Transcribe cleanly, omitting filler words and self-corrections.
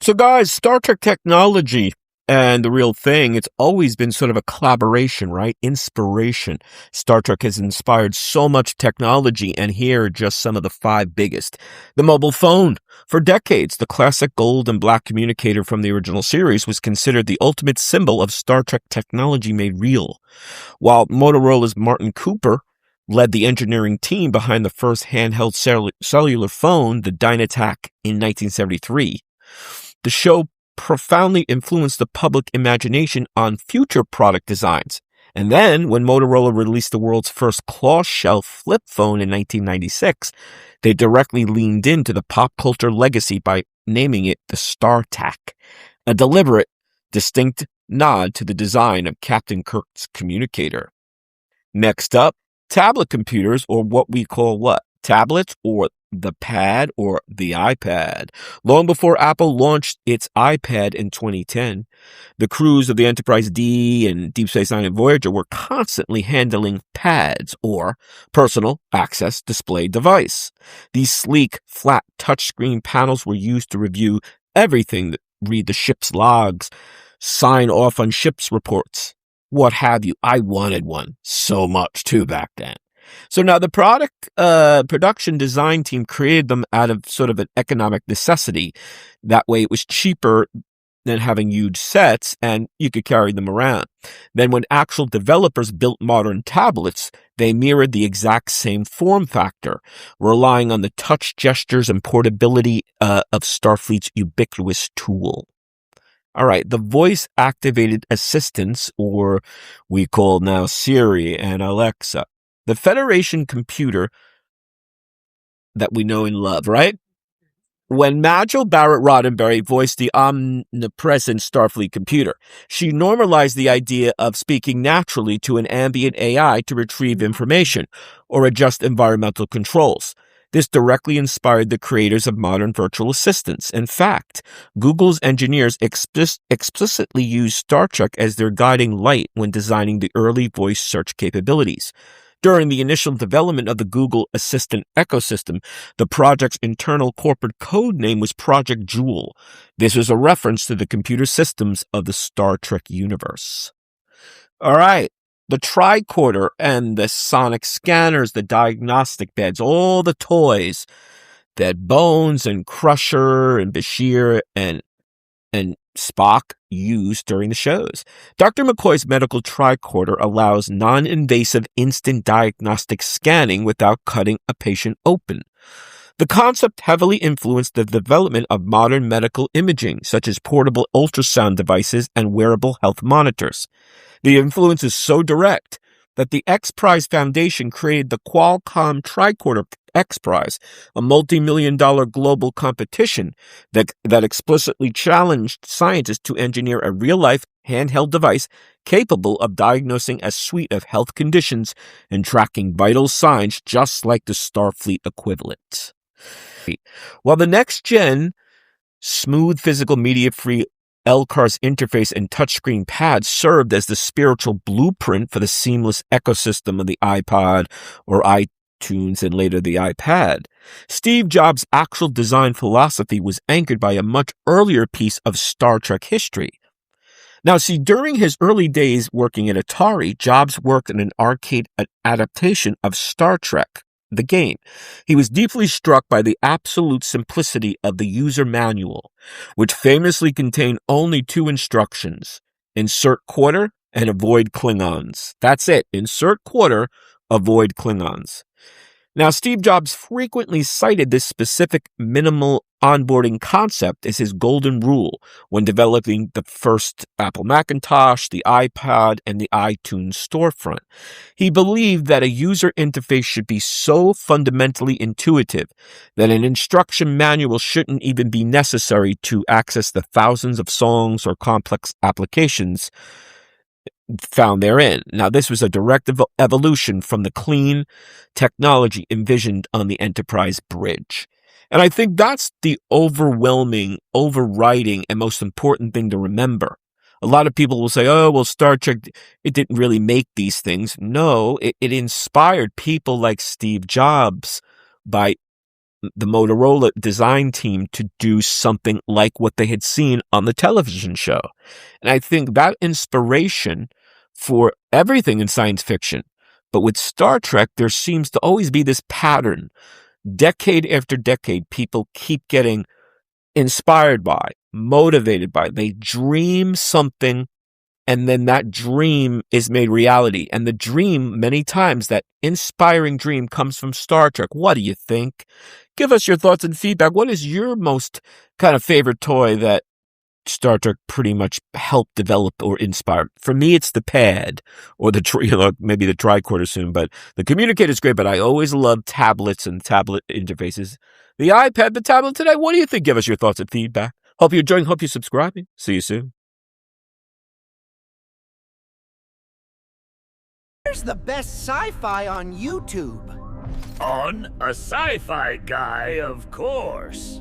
So, guys, Star Trek technology and the real thing, it's always been sort of a collaboration, right? Inspiration. Star Trek has inspired so much technology, and here are just some of the five biggest. The mobile phone. For decades, the classic gold and black communicator from the original series was considered the ultimate symbol of Star Trek technology made real. While Motorola's Martin Cooper led the engineering team behind the first handheld cellular phone, the Dynatac, in 1973. The show profoundly influenced the public imagination on future product designs. And then, when Motorola released the world's first claw-shell flip phone in 1996, they directly leaned into the pop culture legacy by naming it the StarTAC, a deliberate, distinct nod to the design of Captain Kirk's communicator. Next up, tablet computers, or what we call what? Tablets, or the pad, or the iPad. Long before Apple launched its iPad in 2010, the crews of the Enterprise D and Deep Space Nine and Voyager were constantly handling pads, or personal access display device. These sleek, flat touchscreen panels were used to review everything, read the ship's logs, sign off on ship's reports, what have you. I wanted one so much too back then. So now the production design team created them out of sort of an economic necessity. That way it was cheaper than having huge sets and you could carry them around. Then when actual developers built modern tablets, they mirrored the exact same form factor, relying on the touch gestures and portability of Starfleet's ubiquitous tool. All right, the voice-activated assistants, or we call now Siri and Alexa. The Federation computer that we know and love, right? When Majel Barrett Roddenberry voiced the omnipresent Starfleet computer, she normalized the idea of speaking naturally to an ambient AI to retrieve information or adjust environmental controls. This directly inspired the creators of modern virtual assistants. In fact, Google's engineers explicitly used Star Trek as their guiding light when designing the early voice search capabilities. During the initial development of the Google Assistant ecosystem, the project's internal corporate code name was Project Jewel. This was a reference to the computer systems of the Star Trek universe. All right. The tricorder and the sonic scanners, the diagnostic beds, all the toys that Bones and Crusher and Bashir and Spock used during the shows. Dr. McCoy's medical tricorder allows non-invasive instant diagnostic scanning without cutting a patient open. The concept heavily influenced the development of modern medical imaging, such as portable ultrasound devices and wearable health monitors. The influence is so direct that the X Prize Foundation created the Qualcomm Tricorder X Prize, a multi-million-dollar global competition that explicitly challenged scientists to engineer a real-life handheld device capable of diagnosing a suite of health conditions and tracking vital signs just like the Starfleet equivalent. While the next-gen, smooth physical media-free LCARS interface and touchscreen pads served as the spiritual blueprint for the seamless ecosystem of the iPod or iTunes and later the iPad. Steve Jobs' actual design philosophy was anchored by a much earlier piece of Star Trek history. Now, see, during his early days working at Atari, Jobs worked on an arcade adaptation of Star Trek, the game. He was deeply struck by the absolute simplicity of the user manual, which famously contained only two instructions: insert quarter and avoid Klingons. That's it. Insert quarter, avoid Klingons. Now, Steve Jobs frequently cited this specific minimal onboarding concept as his golden rule when developing the first Apple Macintosh, the iPod, and the iTunes storefront. He believed that a user interface should be so fundamentally intuitive that an instruction manual shouldn't even be necessary to access the thousands of songs or complex applications found therein. Now, this was a direct evolution from the clean technology envisioned on the Enterprise bridge. And I think that's the overwhelming, overriding, and most important thing to remember. A lot of people will say, oh, well, Star Trek, it didn't really make these things. No, it inspired people like Steve Jobs by the Motorola design team to do something like what they had seen on the television show. And I think that inspiration for everything in science fiction. But with Star Trek, there seems to always be this pattern. Decade after decade, people keep getting inspired by, motivated by. They dream something, and then that dream is made reality. And the dream, many times, that inspiring dream comes from Star Trek. What do you think? Give us your thoughts and feedback. What is your most kind of favorite toy that Star Trek pretty much helped develop or inspire? For me, it's the pad or the maybe the tricorder soon, but the communicator is great. But I always love tablets and tablet interfaces. The iPad, the tablet today. What do you think? Give us your thoughts and feedback. Hope you're enjoying. Hope you're subscribing. See you soon. Where's the best sci-fi on YouTube? On a Sci-Fi Guy, of course.